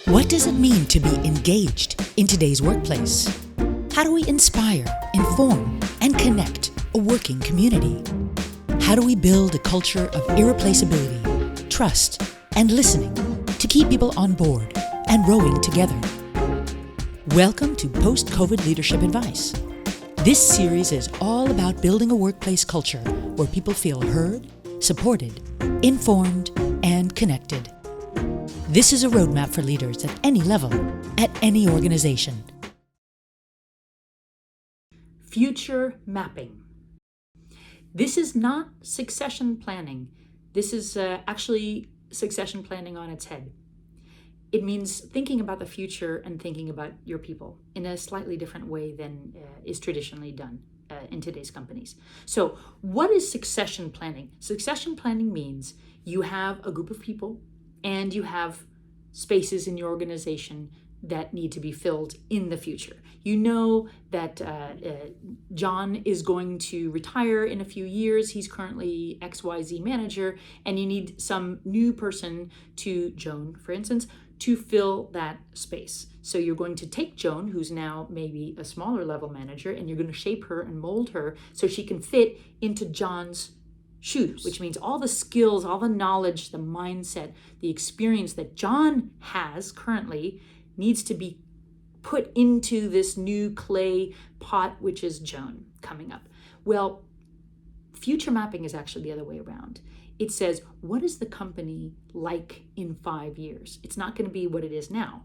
What does it mean to be engaged in today's workplace? How do we inspire, inform, and connect a working community? How do we build a culture of irreplaceability, trust, and listening to keep people on board and rowing together? Welcome to Post-COVID Leadership Advice. This series is all about building a workplace culture where people feel heard, supported, informed, and connected. This is a roadmap for leaders at any level, at any organization. Future mapping. This is not succession planning. This is actually succession planning on its head. It means thinking about the future and thinking about your people in a slightly different way than is traditionally done in today's companies. So what is succession planning? Succession planning means you have a group of people and you have spaces in your organization that need to be filled in the future. You know that John is going to retire in a few years. He's currently XYZ manager, and you need some new person Joan, for instance, to fill that space. So you're going to take Joan, who's now maybe a smaller level manager, and you're going to shape her and mold her so she can fit into John's shoes, which means all the skills, all the knowledge, the mindset, the experience that John has currently needs to be put into this new clay pot, which is Joan coming up. Well, future mapping is actually the other way around. It says, what is the company like in 5 years? It's not going to be what it is now.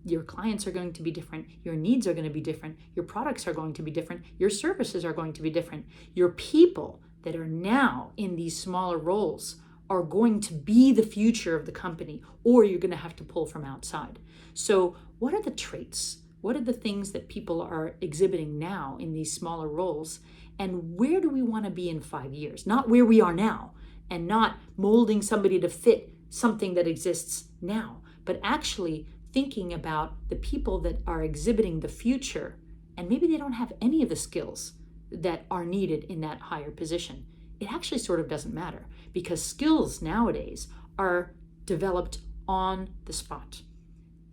Your clients are going to be different. Your needs are going to be different. Your products are going to be different. Your services are going to be different. Your people that are now in these smaller roles are going to be the future of the company, or you're going to have to pull from outside. So what are the traits? What are the things that people are exhibiting now in these smaller roles? And where do we want to be in 5 years? Not where we are now, and not molding somebody to fit something that exists now, but actually thinking about the people that are exhibiting the future, and maybe they don't have any of the skills that are needed in that higher position. It actually sort of doesn't matter, because skills nowadays are developed on the spot.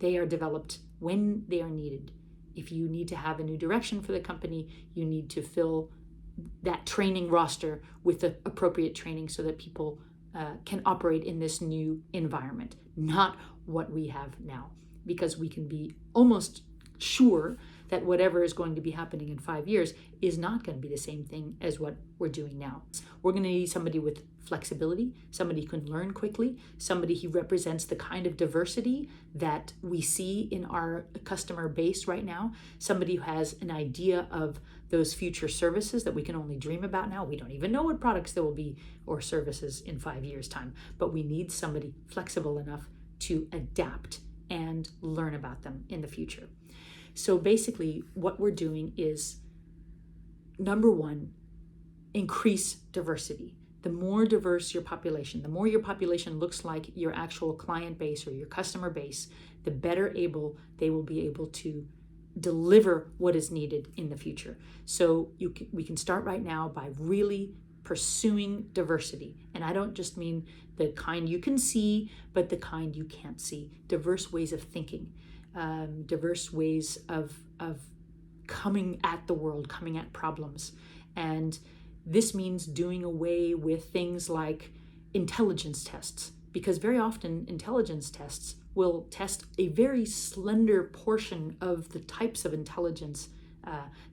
They are developed when they are needed. If you need to have a new direction for the company, you need to fill that training roster with the appropriate training so that people can operate in this new environment, not what we have now, because we can be almost sure that whatever is going to be happening in 5 years is not going to be the same thing as what we're doing now. We're going to need somebody with flexibility, somebody who can learn quickly, somebody who represents the kind of diversity that we see in our customer base right now, somebody who has an idea of those future services that we can only dream about now. We don't even know what products there will be or services in 5 years' time, but we need somebody flexible enough to adapt and learn about them in the future. So basically what we're doing is, number one, increase diversity. The more diverse your population, the more your population looks like your actual client base or your customer base, the better able they will be able to deliver what is needed in the future. So we can start right now by really pursuing diversity. And I don't just mean the kind you can see, but the kind you can't see. Diverse ways of thinking. Diverse ways of coming at the world, coming at problems. And this means doing away with things like intelligence tests, because very often intelligence tests will test a very slender portion of the types of intelligence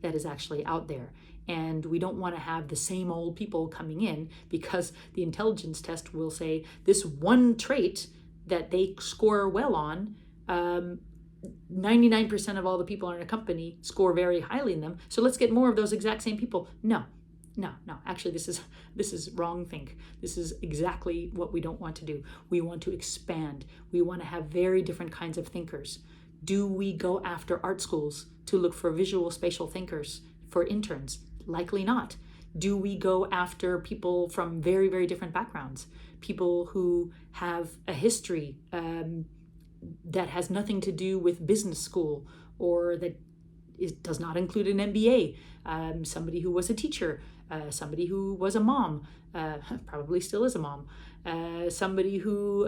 that is actually out there. And we don't want to have the same old people coming in, because the intelligence test will say this one trait that they score well on, 99% of all the people in a company score very highly in them. So let's get more of those exact same people. No. Actually, this is wrong think. This is exactly what we don't want to do. We want to expand. We want to have very different kinds of thinkers. Do we go after art schools to look for visual spatial thinkers for interns? Likely not. Do we go after people from very, very different backgrounds? People who have a history that has nothing to do with business school, or that does not include an MBA, somebody who was a teacher, somebody who was a mom, probably still is a mom, somebody who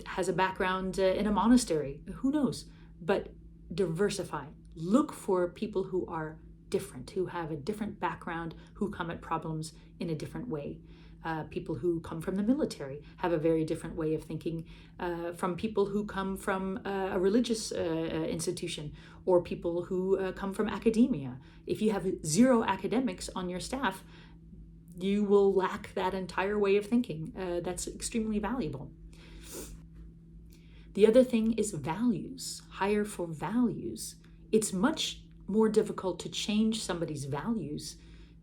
has a background in a monastery, who knows? But diversify. Look for people who are different, who have a different background, who come at problems in a different way. People who come from the military have a very different way of thinking from people who come from a religious institution, or people who come from academia. If you have 0 academics on your staff, you will lack that entire way of thinking. That's extremely valuable. The other thing is values. Hire for values. It's much more difficult to change somebody's values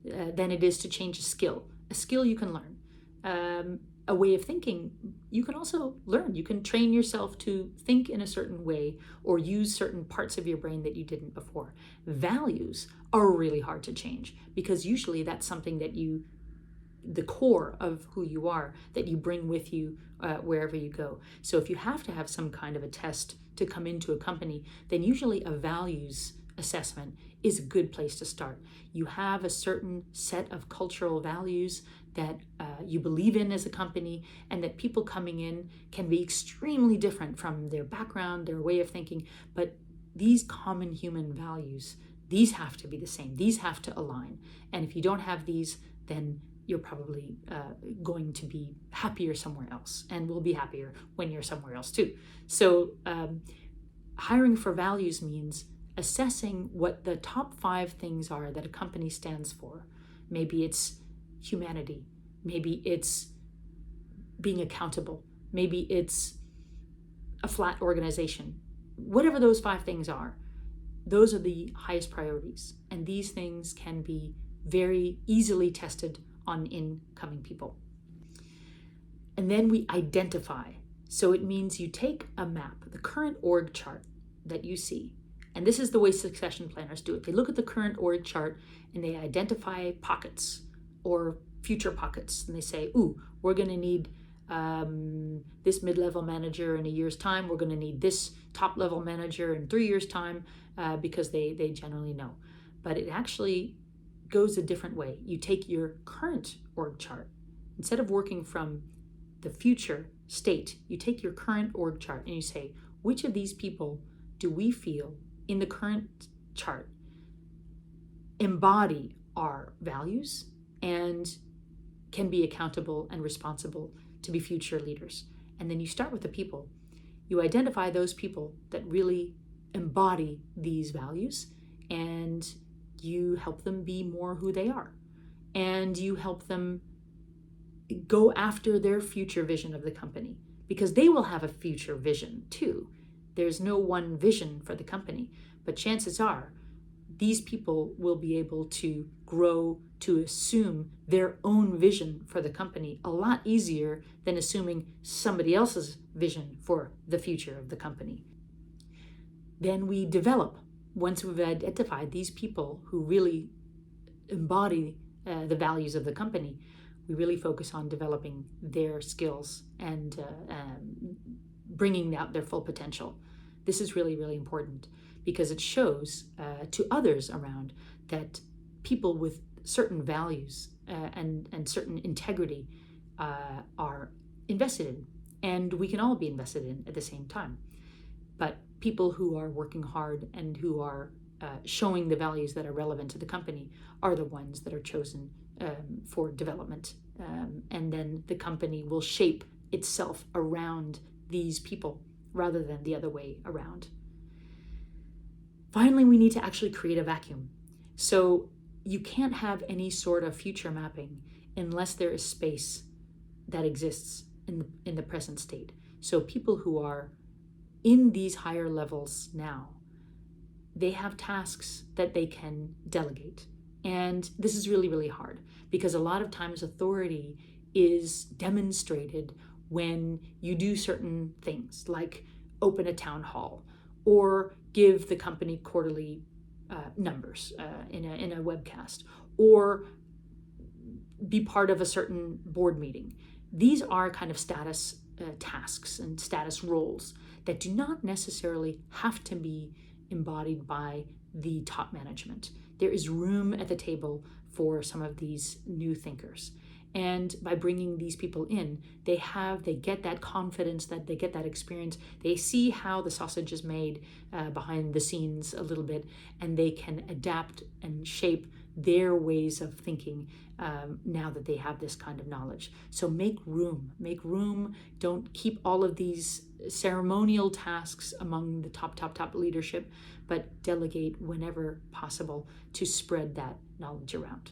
than it is to change a skill. A skill you can learn. A way of thinking you can also learn. You can train yourself to think in a certain way or use certain parts of your brain that you didn't before. Values are really hard to change because usually that's something that the core of who you are, that you bring with you wherever you go. So if you have to have some kind of a test to come into a company, then usually a values assessment is a good place to start. You have a certain set of cultural values that you believe in as a company, and that people coming in can be extremely different from their background, their way of thinking, but these common human values, these have to be the same. These have to align. And if you don't have these, then you're probably going to be happier somewhere else, and will be happier when you're somewhere else too. So hiring for values means assessing what the top 5 things are that a company stands for. Maybe it's humanity. Maybe it's being accountable. Maybe it's a flat organization. Whatever those 5 things are, those are the highest priorities. And these things can be very easily tested on incoming people. And then we identify. So it means you take a map, the current org chart that you see, and this is the way succession planners do it. They look at the current org chart and they identify pockets or future pockets. And they say, ooh, we're going to need this mid-level manager in a year's time. We're going to need this top-level manager in 3 years' time because they generally know. But it actually goes a different way. You take your current org chart. Instead of working from the future state, you take your current org chart and you say, which of these people do we feel in the current chart embody our values and can be accountable and responsible to be future leaders? And then you start with the people. You identify those people that really embody these values, and you help them be more who they are. And you help them go after their future vision of the company, because they will have a future vision too. There's no one vision for the company, but chances are these people will be able to grow to assume their own vision for the company a lot easier than assuming somebody else's vision for the future of the company. Then we develop, once we've identified these people who really embody the values of the company, we really focus on developing their skills and bringing out their full potential. This is really, really important because it shows to others around that people with certain values and certain integrity are invested in, and we can all be invested in at the same time. But people who are working hard and who are showing the values that are relevant to the company are the ones that are chosen for development. And then the company will shape itself around these people rather than the other way around. Finally, we need to actually create a vacuum. So you can't have any sort of future mapping unless there is space that exists in the present state. So people who are in these higher levels now, they have tasks that they can delegate. And this is really, really hard because a lot of times authority is demonstrated when you do certain things like open a town hall or give the company quarterly numbers in a webcast or be part of a certain board meeting. These are kind of status tasks and status roles that do not necessarily have to be embodied by the top management. There is room at the table for some of these new thinkers. And by bringing these people in, they get that confidence, that they get that experience. They see how the sausage is made behind the scenes a little bit, and they can adapt and shape their ways of thinking now that they have this kind of knowledge. So make room. Don't keep all of these ceremonial tasks among the top leadership, but delegate whenever possible to spread that knowledge around.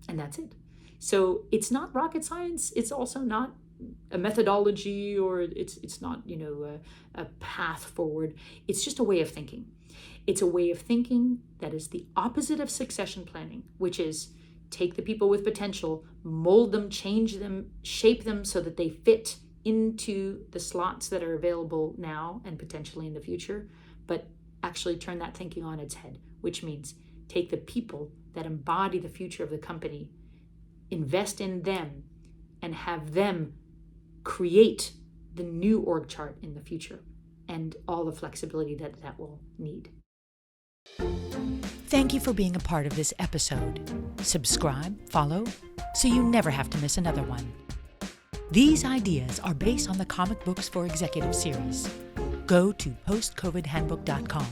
And that's it. So it's not rocket science. It's also not a methodology, or it's not, a path forward. It's just a way of thinking. It's a way of thinking that is the opposite of succession planning, which is take the people with potential, mold them, change them, shape them so that they fit into the slots that are available now and potentially in the future, but actually turn that thinking on its head, which means take the people that embody the future of the company, invest in them, and have them create the new org chart in the future and all the flexibility that that will need. Thank you for being a part of this episode. Subscribe, follow, so you never have to miss another one. These ideas are based on the Comic Books for Executive series. Go to postcovidhandbook.com